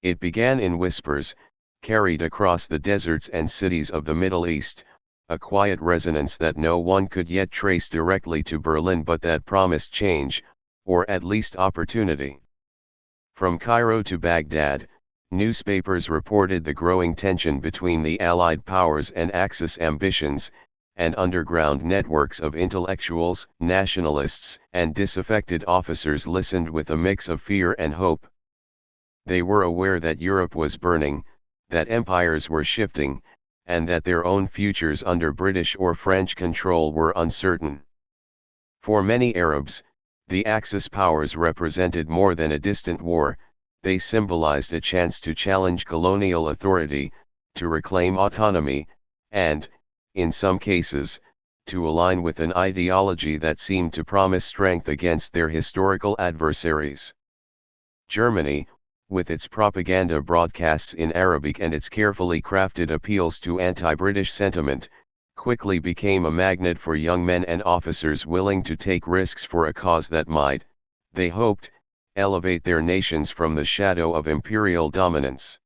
It began in whispers, carried across the deserts and cities of the Middle East, a quiet resonance that no one could yet trace directly to Berlin but that promised change, or at least opportunity. From Cairo to Baghdad, newspapers reported the growing tension between the Allied powers and Axis ambitions, and underground networks of intellectuals, nationalists, and disaffected officers listened with a mix of fear and hope. They were aware that Europe was burning, that empires were shifting, and that their own futures under British or French control were uncertain. For many Arabs, the Axis powers represented more than a distant war, they symbolized a chance to challenge colonial authority, to reclaim autonomy, and, in some cases, to align with an ideology that seemed to promise strength against their historical adversaries. Germany, with its propaganda broadcasts in Arabic and its carefully crafted appeals to anti-British sentiment, quickly became a magnet for young men and officers willing to take risks for a cause that might, they hoped, elevate their nations from the shadow of imperial dominance.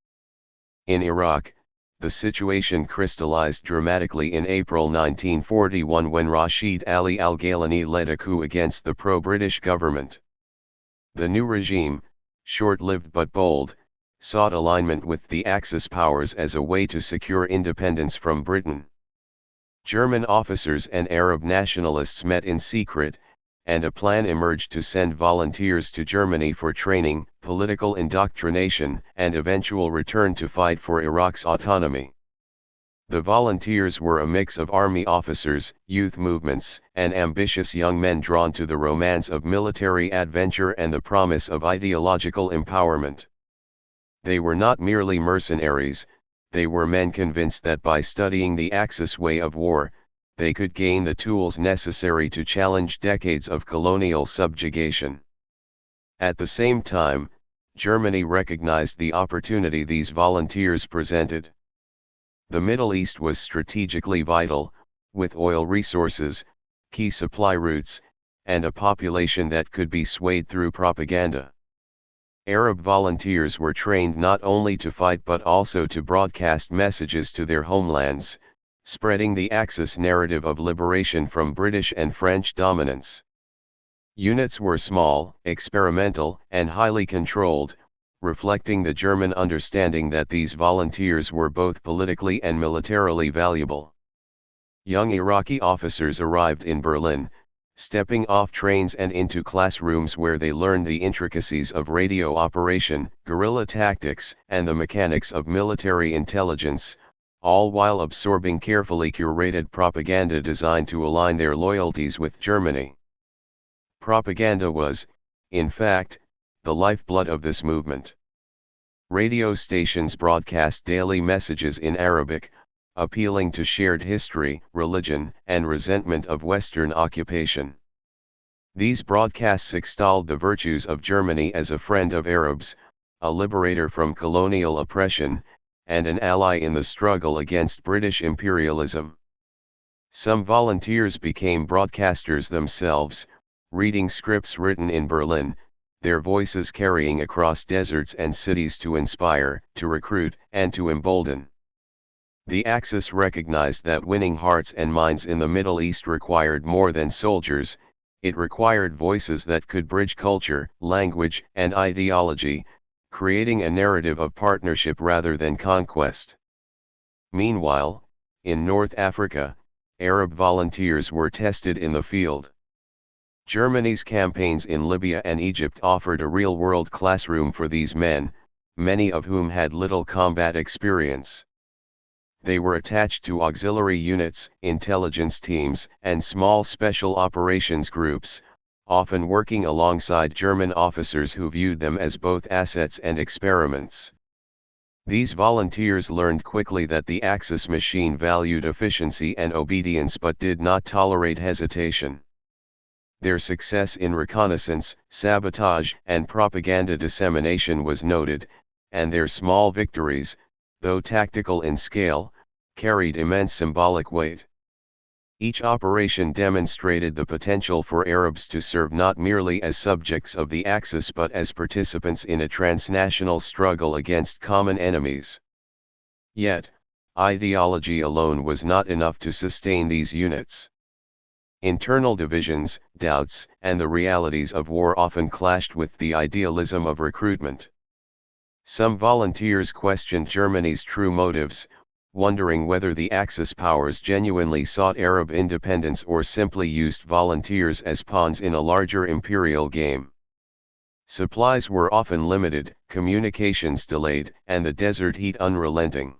In Iraq, the situation crystallized dramatically in April 1941 when Rashid Ali al-Gailani led a coup against the pro-British government. The new regime, short-lived but bold, sought alignment with the Axis powers as a way to secure independence from Britain. German officers and Arab nationalists met in secret, and a plan emerged to send volunteers to Germany for training, political indoctrination, and eventual return to fight for Iraq's autonomy. The volunteers were a mix of army officers, youth movements, and ambitious young men drawn to the romance of military adventure and the promise of ideological empowerment. They were not merely mercenaries, they were men convinced that by studying the Axis way of war, they could gain the tools necessary to challenge decades of colonial subjugation. At the same time, Germany recognized the opportunity these volunteers presented. The Middle East was strategically vital, with oil resources, key supply routes, and a population that could be swayed through propaganda. Arab volunteers were trained not only to fight but also to broadcast messages to their homelands, spreading the Axis narrative of liberation from British and French dominance. Units were small, experimental, and highly controlled, reflecting the German understanding that these volunteers were both politically and militarily valuable. Young Iraqi officers arrived in Berlin, stepping off trains and into classrooms where they learned the intricacies of radio operation, guerrilla tactics, and the mechanics of military intelligence, all while absorbing carefully curated propaganda designed to align their loyalties with Germany. Propaganda was, in fact, the lifeblood of this movement. Radio stations broadcast daily messages in Arabic, appealing to shared history, religion, and resentment of Western occupation. These broadcasts extolled the virtues of Germany as a friend of Arabs, a liberator from colonial oppression, and an ally in the struggle against British imperialism. Some volunteers became broadcasters themselves, reading scripts written in Berlin, their voices carrying across deserts and cities to inspire, to recruit, and to embolden. The Axis recognized that winning hearts and minds in the Middle East required more than soldiers, it required voices that could bridge culture, language, and ideology, creating a narrative of partnership rather than conquest. Meanwhile, in North Africa, Arab volunteers were tested in the field. Germany's campaigns in Libya and Egypt offered a real-world classroom for these men, many of whom had little combat experience. They were attached to auxiliary units, intelligence teams, and small special operations groups, often working alongside German officers who viewed them as both assets and experiments. These volunteers learned quickly that the Axis machine valued efficiency and obedience but did not tolerate hesitation. Their success in reconnaissance, sabotage, and propaganda dissemination was noted, and their small victories, though tactical in scale, carried immense symbolic weight. Each operation demonstrated the potential for Arabs to serve not merely as subjects of the Axis but as participants in a transnational struggle against common enemies. Yet, ideology alone was not enough to sustain these units. Internal divisions, doubts, and the realities of war often clashed with the idealism of recruitment. Some volunteers questioned Germany's true motives, wondering whether the Axis powers genuinely sought Arab independence or simply used volunteers as pawns in a larger imperial game. Supplies were often limited, communications delayed, and the desert heat unrelenting.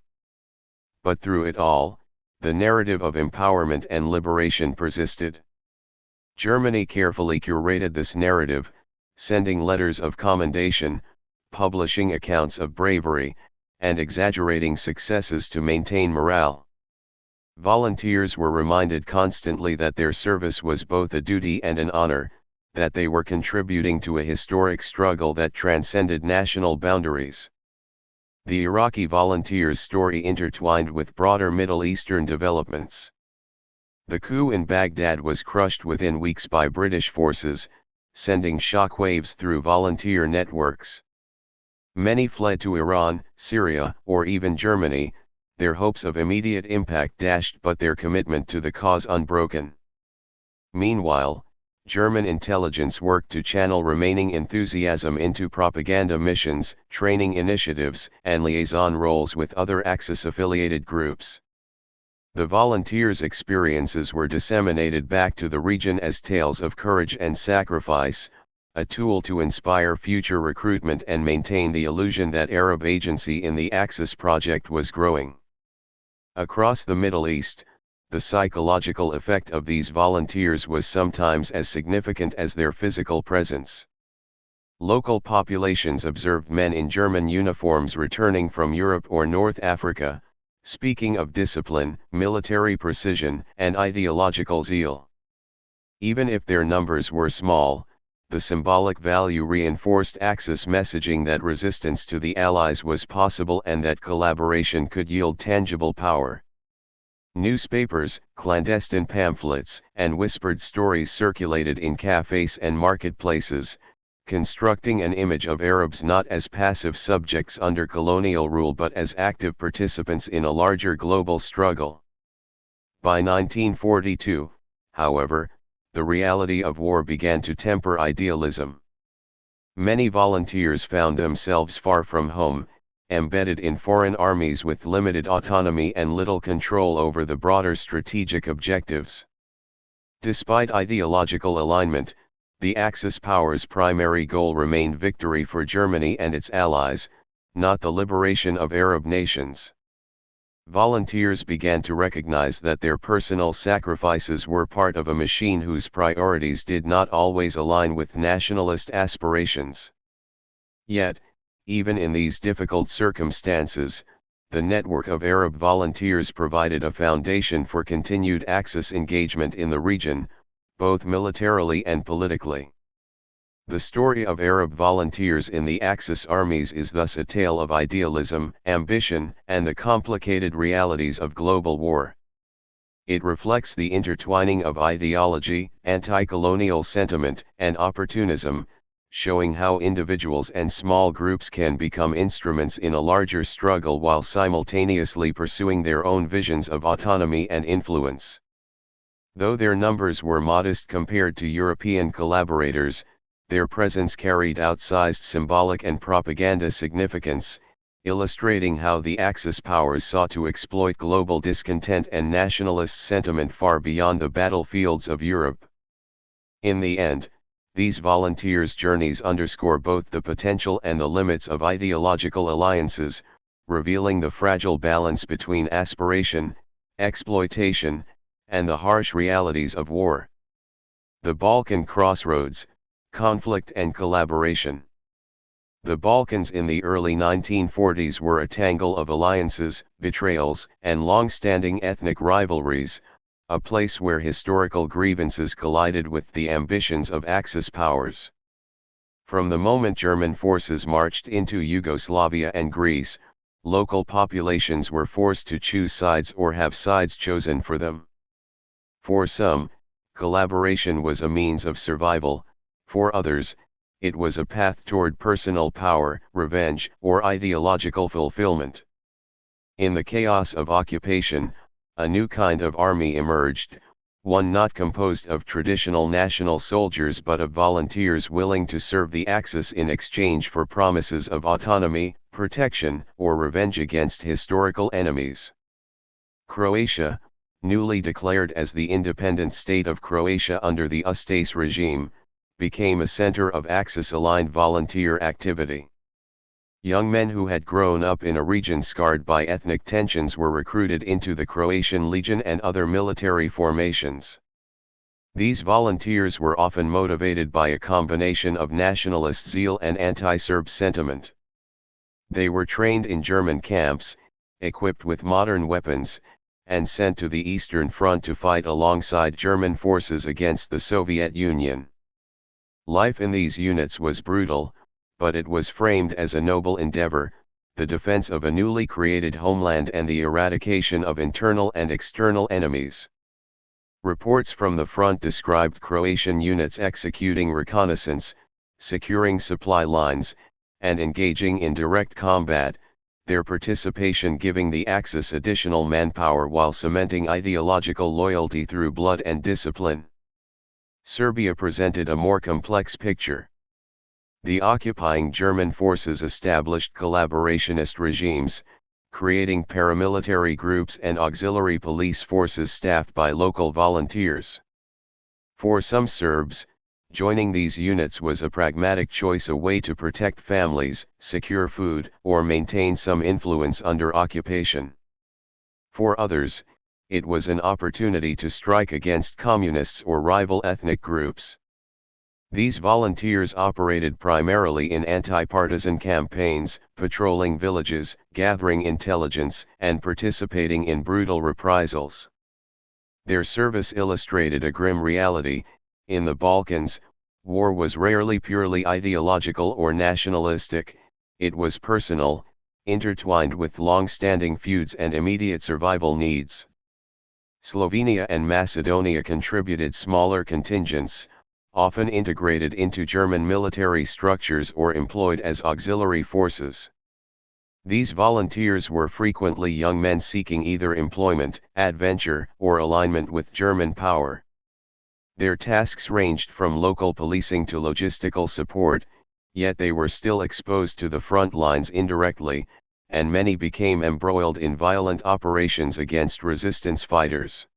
But through it all, the narrative of empowerment and liberation persisted. Germany carefully curated this narrative, sending letters of commendation, publishing accounts of bravery, and exaggerating successes to maintain morale. Volunteers were reminded constantly that their service was both a duty and an honor, that they were contributing to a historic struggle that transcended national boundaries. The Iraqi volunteers' story intertwined with broader Middle Eastern developments. The coup in Baghdad was crushed within weeks by British forces, sending shockwaves through volunteer networks. Many fled to Iran, Syria, or even Germany, their hopes of immediate impact dashed but their commitment to the cause unbroken. Meanwhile, German intelligence worked to channel remaining enthusiasm into propaganda missions, training initiatives, and liaison roles with other Axis-affiliated groups. The volunteers' experiences were disseminated back to the region as tales of courage and sacrifice, a tool to inspire future recruitment and maintain the illusion that Arab agency in the Axis project was growing. Across the Middle East, the psychological effect of these volunteers was sometimes as significant as their physical presence. Local populations observed men in German uniforms returning from Europe or North Africa, speaking of discipline, military precision, and ideological zeal. Even if their numbers were small, the symbolic value reinforced Axis messaging that resistance to the Allies was possible and that collaboration could yield tangible power. Newspapers, clandestine pamphlets, and whispered stories circulated in cafes and marketplaces, constructing an image of Arabs not as passive subjects under colonial rule but as active participants in a larger global struggle. By 1942, however, the reality of war began to temper idealism. Many volunteers found themselves far from home, embedded in foreign armies with limited autonomy and little control over the broader strategic objectives. Despite ideological alignment, the Axis powers' primary goal remained victory for Germany and its allies, not the liberation of Arab nations. Volunteers began to recognize that their personal sacrifices were part of a machine whose priorities did not always align with nationalist aspirations. Yet, even in these difficult circumstances, the network of Arab volunteers provided a foundation for continued Axis engagement in the region, both militarily and politically. The story of Arab volunteers in the Axis armies is thus a tale of idealism, ambition, and the complicated realities of global war. It reflects the intertwining of ideology, anti-colonial sentiment, and opportunism, showing how individuals and small groups can become instruments in a larger struggle while simultaneously pursuing their own visions of autonomy and influence. Though their numbers were modest compared to European collaborators, their presence carried outsized symbolic and propaganda significance, illustrating how the Axis powers sought to exploit global discontent and nationalist sentiment far beyond the battlefields of Europe. In the end, these volunteers' journeys underscore both the potential and the limits of ideological alliances, revealing the fragile balance between aspiration, exploitation, and the harsh realities of war. The Balkan Crossroads, Conflict and Collaboration. The Balkans in the early 1940s were a tangle of alliances, betrayals, and long-standing ethnic rivalries, a place where historical grievances collided with the ambitions of Axis powers. From the moment German forces marched into Yugoslavia and Greece, local populations were forced to choose sides or have sides chosen for them. For some, collaboration was a means of survival; for others, it was a path toward personal power, revenge, or ideological fulfillment. In the chaos of occupation, a new kind of army emerged, one not composed of traditional national soldiers but of volunteers willing to serve the Axis in exchange for promises of autonomy, protection, or revenge against historical enemies. Croatia, newly declared as the independent state of Croatia under the Ustaše regime, became a center of Axis-aligned volunteer activity. Young men who had grown up in a region scarred by ethnic tensions were recruited into the Croatian Legion and other military formations. These volunteers were often motivated by a combination of nationalist zeal and anti-Serb sentiment. They were trained in German camps, equipped with modern weapons, and sent to the Eastern Front to fight alongside German forces against the Soviet Union. Life in these units was brutal, but it was framed as a noble endeavor, the defense of a newly created homeland and the eradication of internal and external enemies. Reports from the front described Croatian units executing reconnaissance, securing supply lines, and engaging in direct combat, their participation giving the Axis additional manpower while cementing ideological loyalty through blood and discipline. Serbia presented a more complex picture. The occupying German forces established collaborationist regimes, creating paramilitary groups and auxiliary police forces staffed by local volunteers. For some Serbs, joining these units was a pragmatic choice, a way to protect families, secure food, or maintain some influence under occupation. For others, it was an opportunity to strike against communists or rival ethnic groups. These volunteers operated primarily in anti-partisan campaigns, patrolling villages, gathering intelligence, and participating in brutal reprisals. Their service illustrated a grim reality. In the Balkans, war was rarely purely ideological or nationalistic, it was personal, intertwined with long-standing feuds and immediate survival needs. Slovenia and Macedonia contributed smaller contingents, often integrated into German military structures or employed as auxiliary forces. These volunteers were frequently young men seeking either employment, adventure, or alignment with German power. Their tasks ranged from local policing to logistical support, yet they were still exposed to the front lines indirectly, and many became embroiled in violent operations against resistance fighters.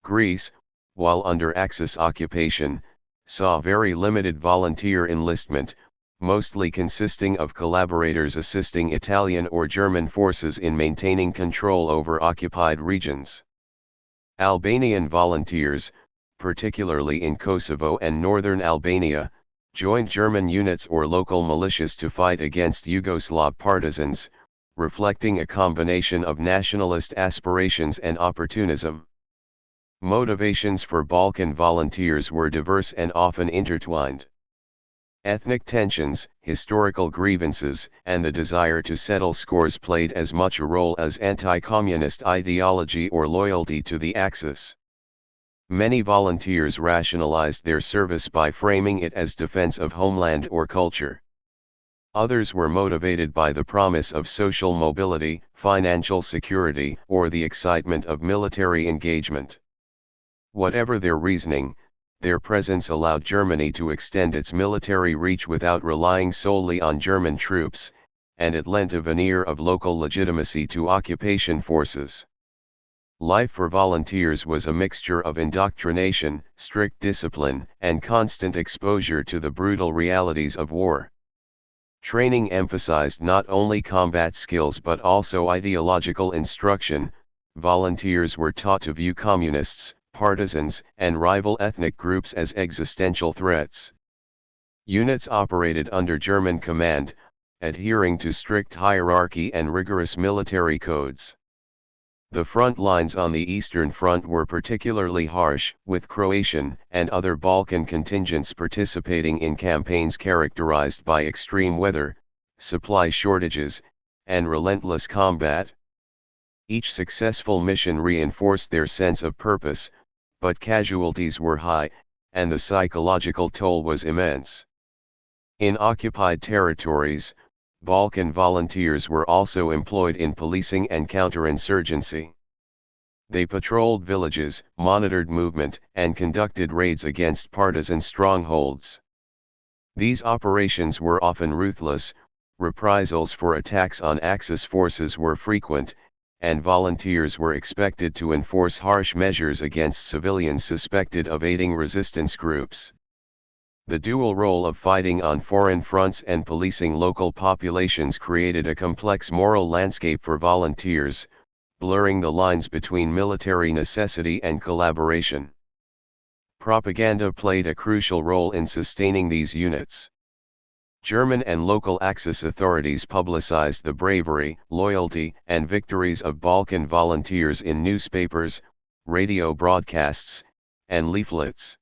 Greece, while under Axis occupation, saw very limited volunteer enlistment, mostly consisting of collaborators assisting Italian or German forces in maintaining control over occupied regions. Albanian volunteers, particularly in Kosovo and northern Albania, joined German units or local militias to fight against Yugoslav partisans, reflecting a combination of nationalist aspirations and opportunism. Motivations for Balkan volunteers were diverse and often intertwined. Ethnic tensions, historical grievances, and the desire to settle scores played as much a role as anti-communist ideology or loyalty to the Axis. Many volunteers rationalized their service by framing it as defense of homeland or culture. Others were motivated by the promise of social mobility, financial security, or the excitement of military engagement. Whatever their reasoning, their presence allowed Germany to extend its military reach without relying solely on German troops, and it lent a veneer of local legitimacy to occupation forces. Life for volunteers was a mixture of indoctrination, strict discipline, and constant exposure to the brutal realities of war. Training emphasized not only combat skills but also ideological instruction. Volunteers were taught to view communists, partisans, and rival ethnic groups as existential threats. Units operated under German command, adhering to strict hierarchy and rigorous military codes. The front lines on the Eastern Front were particularly harsh, with Croatian and other Balkan contingents participating in campaigns characterized by extreme weather, supply shortages, and relentless combat. Each successful mission reinforced their sense of purpose, but casualties were high, and the psychological toll was immense. In occupied territories, Balkan volunteers were also employed in policing and counterinsurgency. They patrolled villages, monitored movement, and conducted raids against partisan strongholds. These operations were often ruthless, reprisals for attacks on Axis forces were frequent, and volunteers were expected to enforce harsh measures against civilians suspected of aiding resistance groups. The dual role of fighting on foreign fronts and policing local populations created a complex moral landscape for volunteers, blurring the lines between military necessity and collaboration. Propaganda played a crucial role in sustaining these units. German and local Axis authorities publicized the bravery, loyalty, and victories of Balkan volunteers in newspapers, radio broadcasts, and leaflets.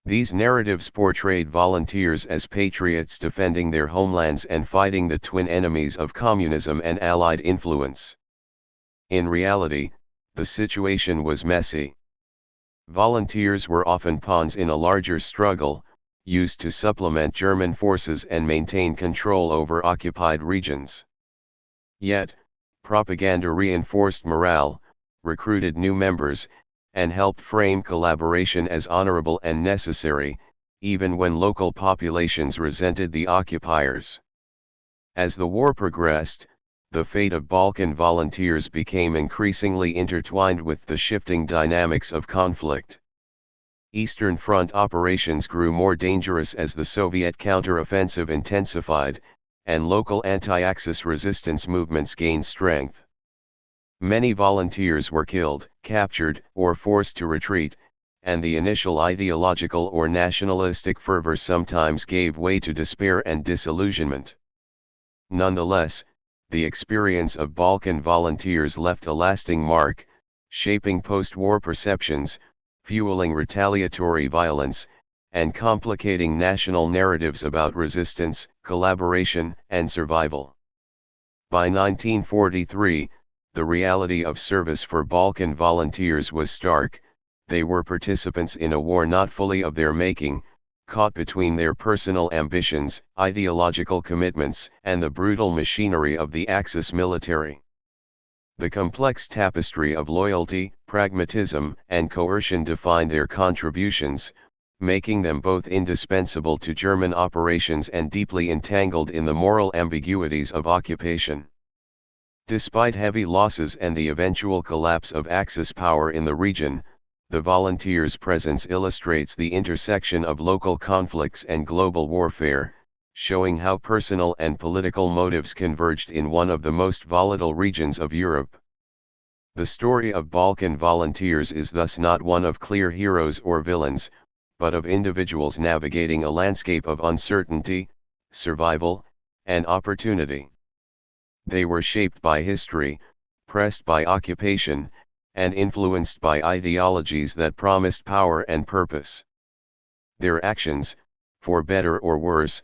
These narratives portrayed volunteers as patriots defending their homelands and fighting the twin enemies of communism and Allied influence. In reality, the situation was messy. Volunteers were often pawns in a larger struggle, used to supplement German forces and maintain control over occupied regions. Yet, propaganda reinforced morale, recruited new members, and helped frame collaboration as honorable and necessary, even when local populations resented the occupiers. As the war progressed, the fate of Balkan volunteers became increasingly intertwined with the shifting dynamics of conflict. Eastern Front operations grew more dangerous as the Soviet counter-offensive intensified, and local anti-Axis resistance movements gained strength. Many volunteers were killed, captured, or forced to retreat, and the initial ideological or nationalistic fervor sometimes gave way to despair and disillusionment. Nonetheless, the experience of Balkan volunteers left a lasting mark, shaping post-war perceptions, fueling retaliatory violence, and complicating national narratives about resistance, collaboration, and survival. By 1943, the reality of service for Balkan volunteers was stark. They were participants in a war not fully of their making, caught between their personal ambitions, ideological commitments, and the brutal machinery of the Axis military. The complex tapestry of loyalty, pragmatism, and coercion defined their contributions, making them both indispensable to German operations and deeply entangled in the moral ambiguities of occupation. Despite heavy losses and the eventual collapse of Axis power in the region, the volunteers' presence illustrates the intersection of local conflicts and global warfare, showing how personal and political motives converged in one of the most volatile regions of Europe. The story of Balkan volunteers is thus not one of clear heroes or villains, but of individuals navigating a landscape of uncertainty, survival, and opportunity. They were shaped by history, pressed by occupation, and influenced by ideologies that promised power and purpose. Their actions, for better or worse,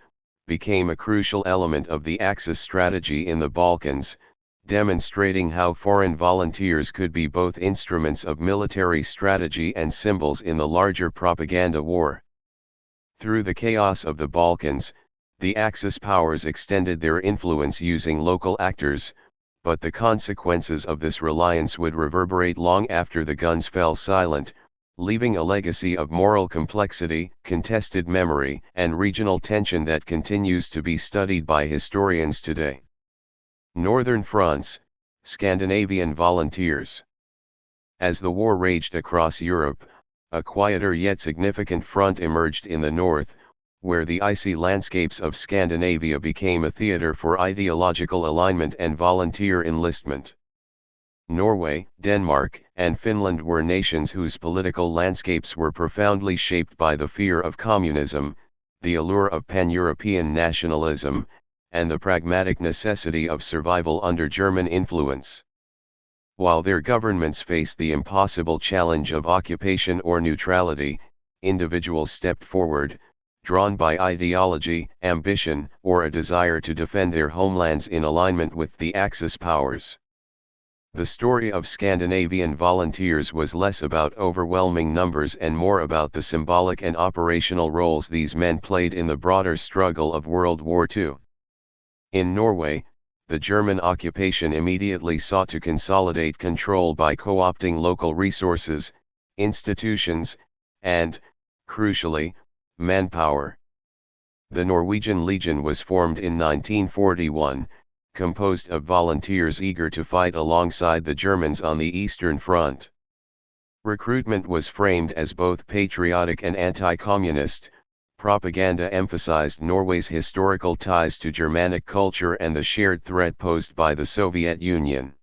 became a crucial element of the Axis strategy in the Balkans, demonstrating how foreign volunteers could be both instruments of military strategy and symbols in the larger propaganda war. Through the chaos of the Balkans, the Axis powers extended their influence using local actors, but the consequences of this reliance would reverberate long after the guns fell silent, leaving a legacy of moral complexity, contested memory, and regional tension that continues to be studied by historians today. Northern Fronts, Scandinavian volunteers. As the war raged across Europe, a quieter yet significant front emerged in the north, where the icy landscapes of Scandinavia became a theater for ideological alignment and volunteer enlistment. Norway, Denmark, and Finland were nations whose political landscapes were profoundly shaped by the fear of communism, the allure of pan-European nationalism, and the pragmatic necessity of survival under German influence. While their governments faced the impossible challenge of occupation or neutrality, individuals stepped forward, drawn by ideology, ambition, or a desire to defend their homelands in alignment with the Axis powers. The story of Scandinavian volunteers was less about overwhelming numbers and more about the symbolic and operational roles these men played in the broader struggle of World War II. In Norway, the German occupation immediately sought to consolidate control by co-opting local resources, institutions, and, crucially, manpower. The Norwegian Legion was formed in 1941, composed of volunteers eager to fight alongside the Germans on the Eastern Front. Recruitment was framed as both patriotic and anti-communist. Propaganda emphasized Norway's historical ties to Germanic culture and the shared threat posed by the Soviet Union.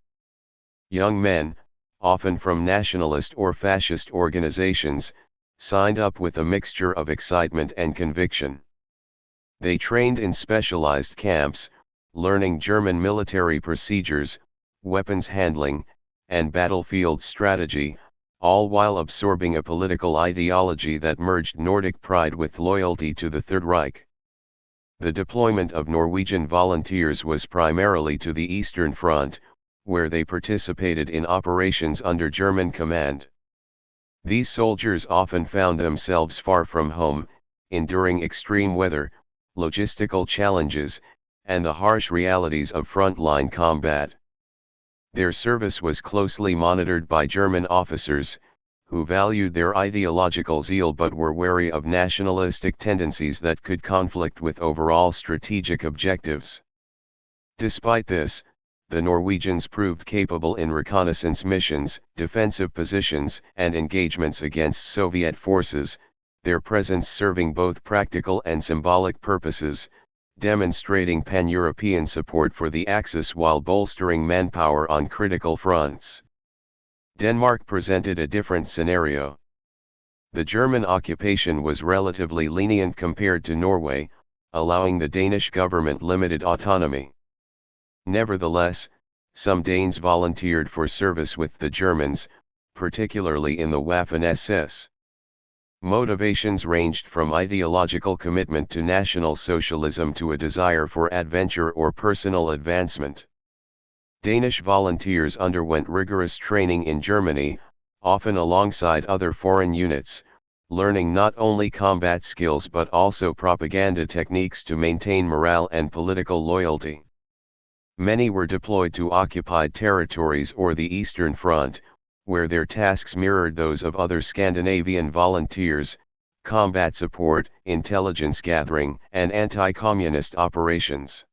Young men, often from nationalist or fascist organizations, signed up with a mixture of excitement and conviction. They trained in specialized camps, learning German military procedures, weapons handling, and battlefield strategy, all while absorbing a political ideology that merged Nordic pride with loyalty to the Third Reich. The deployment of Norwegian volunteers was primarily to the Eastern Front, where they participated in operations under German command. These soldiers often found themselves far from home, enduring extreme weather, logistical challenges, and the harsh realities of frontline combat. Their service was closely monitored by German officers, who valued their ideological zeal but were wary of nationalistic tendencies that could conflict with overall strategic objectives. Despite this, the Norwegians proved capable in reconnaissance missions, defensive positions, and engagements against Soviet forces, their presence serving both practical and symbolic purposes, demonstrating pan-European support for the Axis while bolstering manpower on critical fronts. Denmark presented a different scenario. The German occupation was relatively lenient compared to Norway, allowing the Danish government limited autonomy. Nevertheless, some Danes volunteered for service with the Germans, particularly in the Waffen-SS. Motivations ranged from ideological commitment to National Socialism to a desire for adventure or personal advancement. Danish volunteers underwent rigorous training in Germany, often alongside other foreign units, learning not only combat skills but also propaganda techniques to maintain morale and political loyalty. Many were deployed to occupied territories or the Eastern Front, where their tasks mirrored those of other Scandinavian volunteers: combat support, intelligence gathering, and anti-communist operations.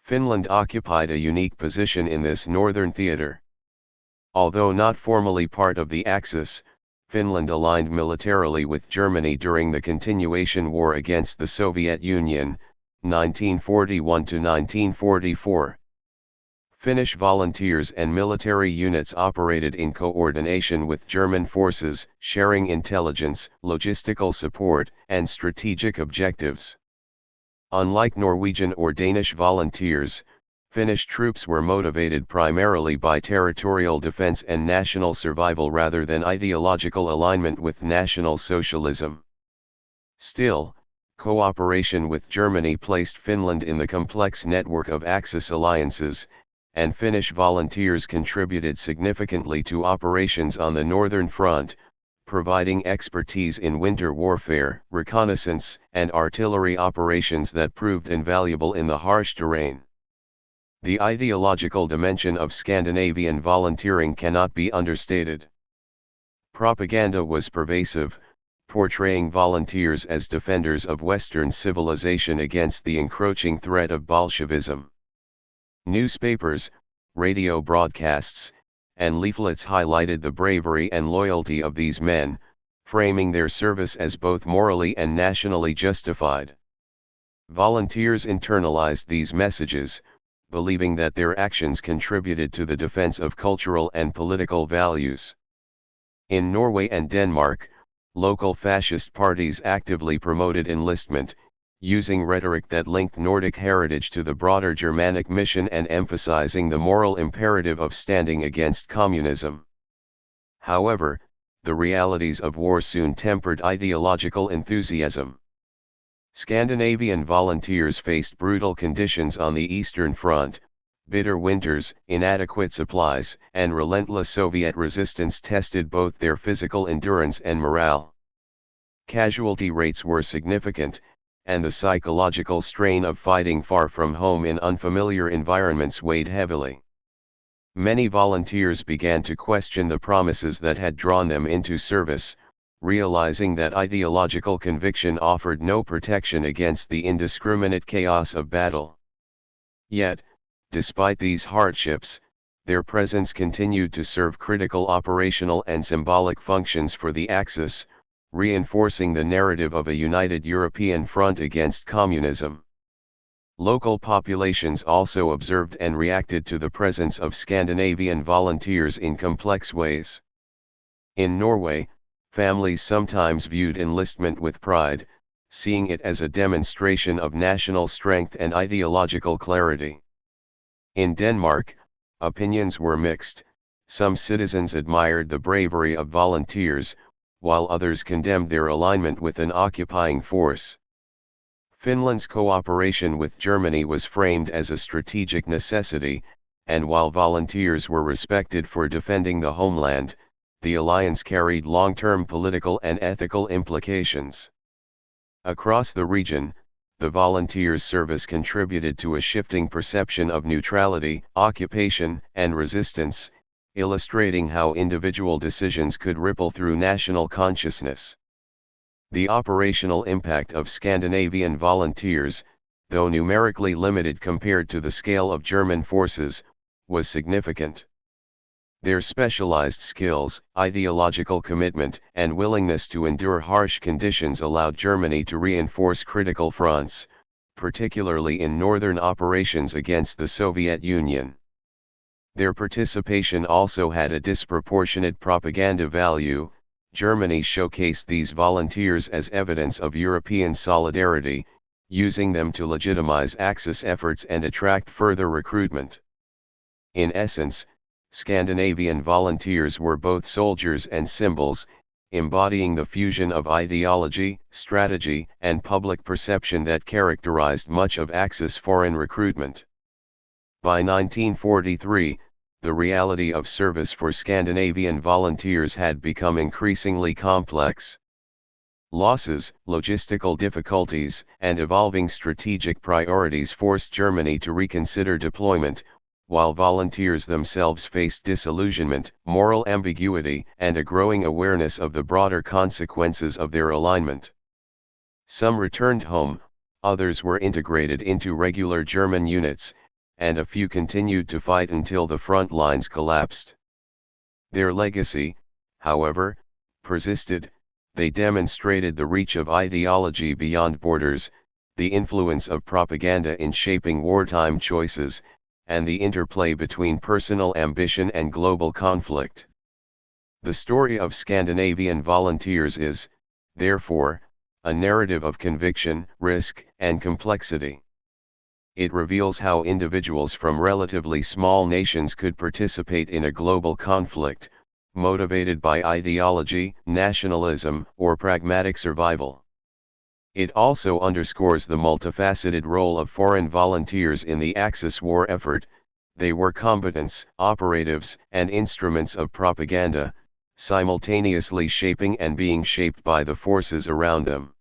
Finland occupied a unique position in this northern theater. Although not formally part of the Axis, Finland aligned militarily with Germany during the Continuation War against the Soviet Union, 1941 to 1944. Finnish volunteers and military units operated in coordination with German forces, sharing intelligence, logistical support, and strategic objectives. Unlike Norwegian or Danish volunteers, Finnish troops were motivated primarily by territorial defense and national survival rather than ideological alignment with National Socialism. Still, cooperation with Germany placed Finland in the complex network of Axis alliances, and Finnish volunteers contributed significantly to operations on the Northern Front, providing expertise in winter warfare, reconnaissance, and artillery operations that proved invaluable in the harsh terrain. The ideological dimension of Scandinavian volunteering cannot be understated. Propaganda was pervasive, portraying volunteers as defenders of Western civilization against the encroaching threat of Bolshevism. Newspapers, radio broadcasts, and leaflets highlighted the bravery and loyalty of these men, framing their service as both morally and nationally justified. Volunteers internalized these messages, believing that their actions contributed to the defense of cultural and political values. In Norway and Denmark, local fascist parties actively promoted enlistment, using rhetoric that linked Nordic heritage to the broader Germanic mission and emphasizing the moral imperative of standing against communism. However, the realities of war soon tempered ideological enthusiasm. Scandinavian volunteers faced brutal conditions on the Eastern Front, Bitter winters, inadequate supplies, and relentless Soviet resistance tested both their physical endurance and morale. Casualty rates were significant, and the psychological strain of fighting far from home in unfamiliar environments weighed heavily. Many volunteers began to question the promises that had drawn them into service, realizing that ideological conviction offered no protection against the indiscriminate chaos of battle. Yet, despite these hardships, their presence continued to serve critical operational and symbolic functions for the Axis, reinforcing the narrative of a united European front against communism. Local populations also observed and reacted to the presence of Scandinavian volunteers in complex ways. In Norway, families sometimes viewed enlistment with pride, seeing it as a demonstration of national strength and ideological clarity. In Denmark, opinions were mixed. Some citizens admired the bravery of volunteers, while others condemned their alignment with an occupying force. Finland's cooperation with Germany was framed as a strategic necessity, and while volunteers were respected for defending the homeland, the alliance carried long-term political and ethical implications. Across the region, the volunteers' service contributed to a shifting perception of neutrality, occupation, and resistance, illustrating how individual decisions could ripple through national consciousness. The operational impact of Scandinavian volunteers, though numerically limited compared to the scale of German forces, was significant. Their specialized skills, ideological commitment, and willingness to endure harsh conditions allowed Germany to reinforce critical fronts, particularly in northern operations against the Soviet Union. Their participation also had a disproportionate propaganda value. Germany showcased these volunteers as evidence of European solidarity, using them to legitimize Axis efforts and attract further recruitment. In essence, Scandinavian volunteers were both soldiers and symbols, embodying the fusion of ideology, strategy, and public perception that characterized much of Axis foreign recruitment. By 1943, the reality of service for Scandinavian volunteers had become increasingly complex. Losses, logistical difficulties, and evolving strategic priorities forced Germany to reconsider deployment, while volunteers themselves faced disillusionment, moral ambiguity, and a growing awareness of the broader consequences of their alignment. Some returned home, others were integrated into regular German units, and a few continued to fight until the front lines collapsed. Their legacy, however, persisted. They demonstrated the reach of ideology beyond borders, the influence of propaganda in shaping wartime choices, and the interplay between personal ambition and global conflict. The story of Scandinavian volunteers is, therefore, a narrative of conviction, risk, and complexity. It reveals how individuals from relatively small nations could participate in a global conflict, motivated by ideology, nationalism, or pragmatic survival. It also underscores the multifaceted role of foreign volunteers in the Axis war effort. They were combatants, operatives, and instruments of propaganda, simultaneously shaping and being shaped by the forces around them.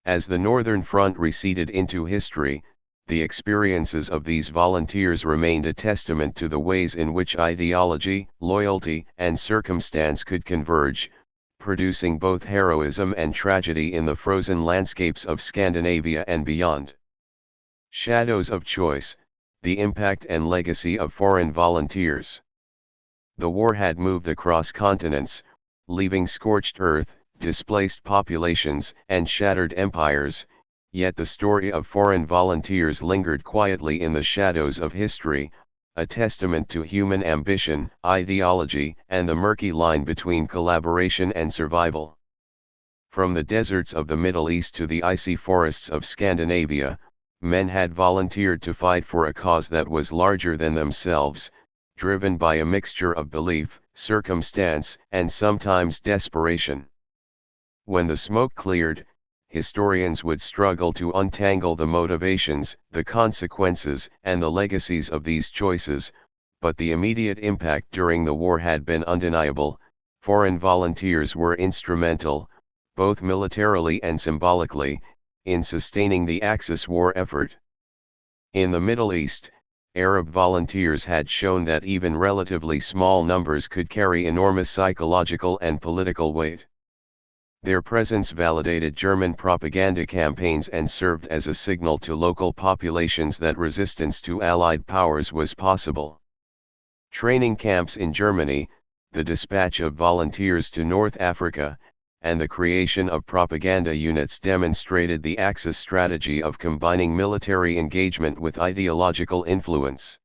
As the Northern Front receded into history, the experiences of these volunteers remained a testament to the ways in which ideology, loyalty, and circumstance could converge, producing both heroism and tragedy in the frozen landscapes of Scandinavia and beyond. Shadows of choice, the impact and legacy of foreign volunteers. The war had moved across continents, leaving scorched earth, displaced populations, and shattered empires. Yet the story of foreign volunteers lingered quietly in the shadows of history, a testament to human ambition, ideology, and the murky line between collaboration and survival. From the deserts of the Middle East to the icy forests of Scandinavia, men had volunteered to fight for a cause that was larger than themselves, driven by a mixture of belief, circumstance, and sometimes desperation. When the smoke cleared, historians would struggle to untangle the motivations, the consequences, and the legacies of these choices, but the immediate impact during the war had been undeniable. Foreign volunteers were instrumental, both militarily and symbolically, in sustaining the Axis war effort. In the Middle East, Arab volunteers had shown that even relatively small numbers could carry enormous psychological and political weight. Their presence validated German propaganda campaigns and served as a signal to local populations that resistance to Allied powers was possible. Training camps in Germany, the dispatch of volunteers to North Africa, and the creation of propaganda units demonstrated the Axis strategy of combining military engagement with ideological influence.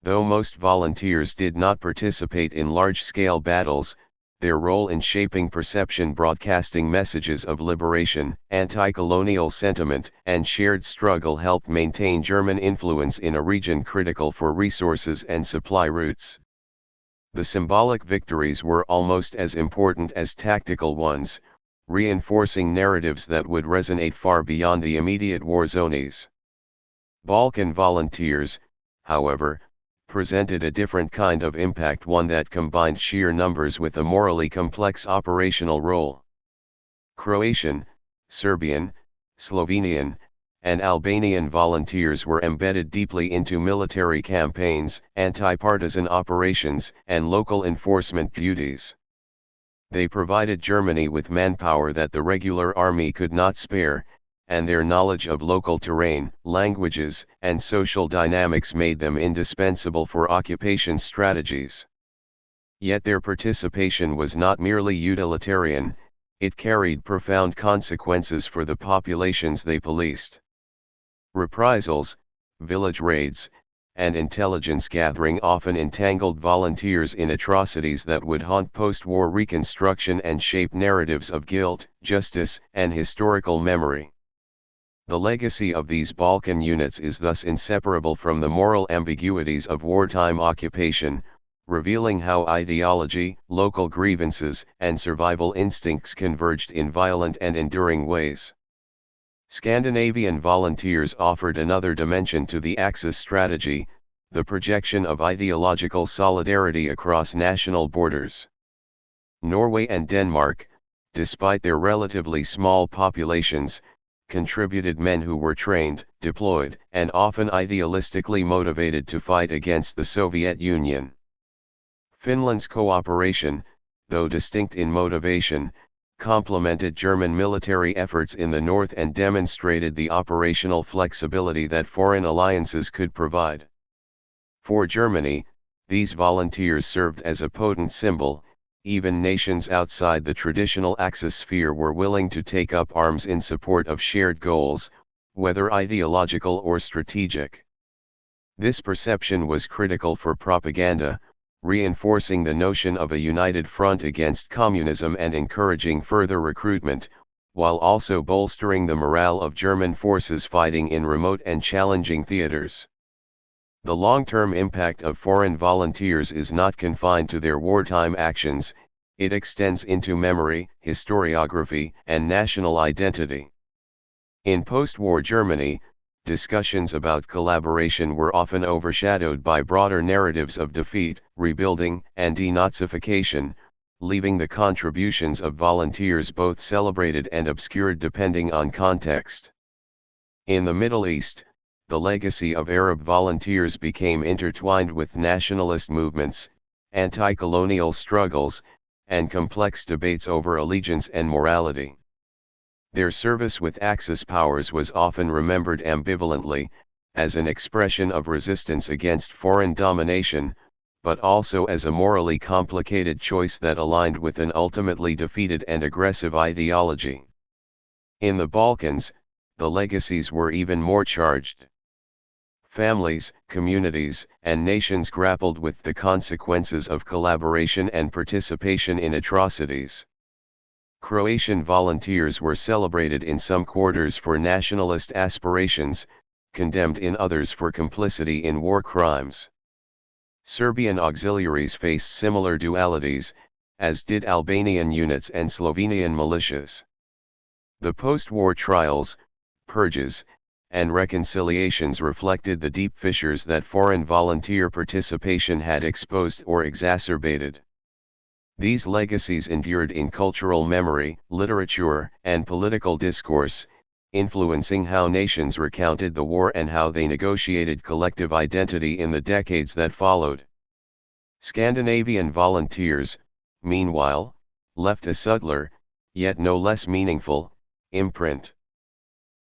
Though most volunteers did not participate in large-scale battles, their role in shaping perception, broadcasting messages of liberation, anti-colonial sentiment, and shared struggle helped maintain German influence in a region critical for resources and supply routes. The symbolic victories were almost as important as tactical ones, reinforcing narratives that would resonate far beyond the immediate war zones. Balkan volunteers, however, presented a different kind of impact, one that combined sheer numbers with a morally complex operational role. Croatian, Serbian, Slovenian, and Albanian volunteers were embedded deeply into military campaigns, anti-partisan operations, and local enforcement duties. They provided Germany with manpower that the regular army could not spare, and their knowledge of local terrain, languages, and social dynamics made them indispensable for occupation strategies. Yet their participation was not merely utilitarian, it carried profound consequences for the populations they policed. Reprisals, village raids, and intelligence gathering often entangled volunteers in atrocities that would haunt post-war reconstruction and shape narratives of guilt, justice, and historical memory. The legacy of these Balkan units is thus inseparable from the moral ambiguities of wartime occupation, revealing how ideology, local grievances, and survival instincts converged in violent and enduring ways. Scandinavian volunteers offered another dimension to the Axis strategy, the projection of ideological solidarity across national borders. Norway and Denmark, despite their relatively small populations, contributed men who were trained, deployed, and often idealistically motivated to fight against the Soviet Union. Finland's cooperation, though distinct in motivation, complemented German military efforts in the north and demonstrated the operational flexibility that foreign alliances could provide. For Germany, these volunteers served as a potent symbol. Even nations outside the traditional Axis sphere were willing to take up arms in support of shared goals, whether ideological or strategic. This perception was critical for propaganda, reinforcing the notion of a united front against communism and encouraging further recruitment, while also bolstering the morale of German forces fighting in remote and challenging theaters. The long-term impact of foreign volunteers is not confined to their wartime actions, it extends into memory, historiography, and national identity. In post-war Germany, discussions about collaboration were often overshadowed by broader narratives of defeat, rebuilding, and denazification, leaving the contributions of volunteers both celebrated and obscured depending on context. In the Middle East, the legacy of Arab volunteers became intertwined with nationalist movements, anti-colonial struggles, and complex debates over allegiance and morality. Their service with Axis powers was often remembered ambivalently, as an expression of resistance against foreign domination, but also as a morally complicated choice that aligned with an ultimately defeated and aggressive ideology. In the Balkans, the legacies were even more charged. Families, communities, and nations grappled with the consequences of collaboration and participation in atrocities. Croatian volunteers were celebrated in some quarters for nationalist aspirations, condemned in others for complicity in war crimes. Serbian auxiliaries faced similar dualities, as did Albanian units and Slovenian militias. The post-war trials, purges, and reconciliations reflected the deep fissures that foreign volunteer participation had exposed or exacerbated. These legacies endured in cultural memory, literature, and political discourse, influencing how nations recounted the war and how they negotiated collective identity in the decades that followed. Scandinavian volunteers, meanwhile, left a subtler, yet no less meaningful, imprint.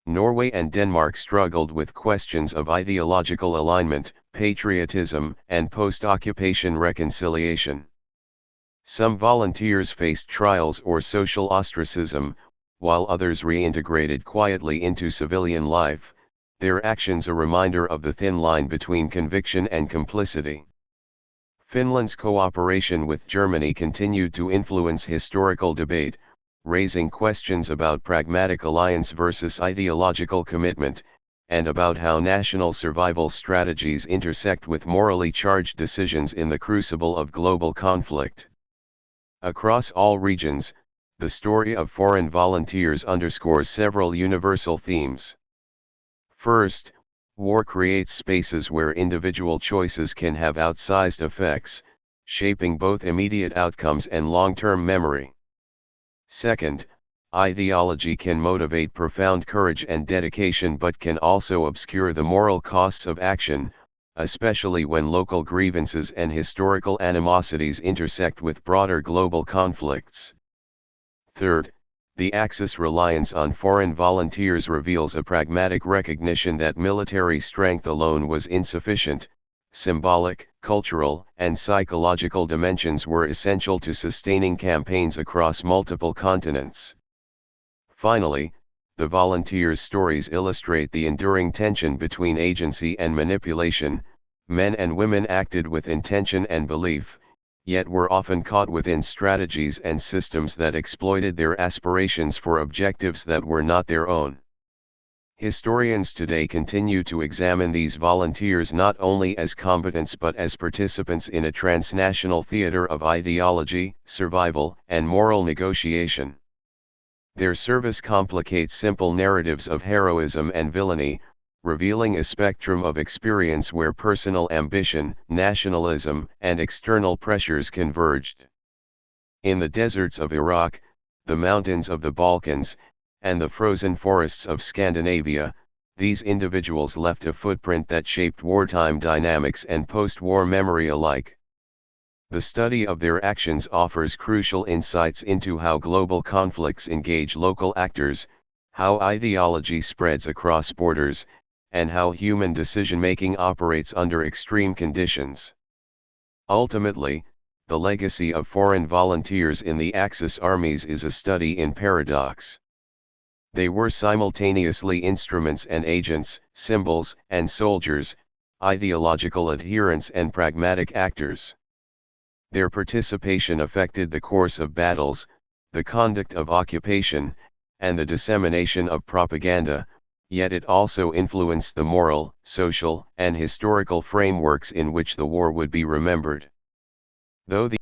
Norway and Denmark struggled with questions of ideological alignment, patriotism, and post-occupation reconciliation. Some volunteers faced trials or social ostracism, while others reintegrated quietly into civilian life, their actions a reminder of the thin line between conviction and complicity. Finland's cooperation with Germany continued to influence historical debate, raising questions about pragmatic alliance versus ideological commitment, and about how national survival strategies intersect with morally charged decisions in the crucible of global conflict. Across all regions, the story of foreign volunteers underscores several universal themes. First, war creates spaces where individual choices can have outsized effects, shaping both immediate outcomes and long-term memory. Second, ideology can motivate profound courage and dedication but can also obscure the moral costs of action, especially when local grievances and historical animosities intersect with broader global conflicts. Third, the Axis reliance on foreign volunteers reveals a pragmatic recognition that military strength alone was insufficient. Symbolic, cultural, and psychological dimensions were essential to sustaining campaigns across multiple continents. Finally, the volunteers' stories illustrate the enduring tension between agency and manipulation. Men and women acted with intention and belief, yet were often caught within strategies and systems that exploited their aspirations for objectives that were not their own. Historians today continue to examine these volunteers not only as combatants but as participants in a transnational theater of ideology, survival, and moral negotiation. Their service complicates simple narratives of heroism and villainy, revealing a spectrum of experience where personal ambition, nationalism, and external pressures converged. In the deserts of Iraq, the mountains of the Balkans, and the frozen forests of Scandinavia, these individuals left a footprint that shaped wartime dynamics and post-war memory alike. The study of their actions offers crucial insights into how global conflicts engage local actors, how ideology spreads across borders, and how human decision-making operates under extreme conditions. Ultimately, the legacy of foreign volunteers in the Axis armies is a study in paradox. They were simultaneously instruments and agents, symbols and soldiers, ideological adherents and pragmatic actors. Their participation affected the course of battles, the conduct of occupation, and the dissemination of propaganda, yet it also influenced the moral, social, and historical frameworks in which the war would be remembered. Though the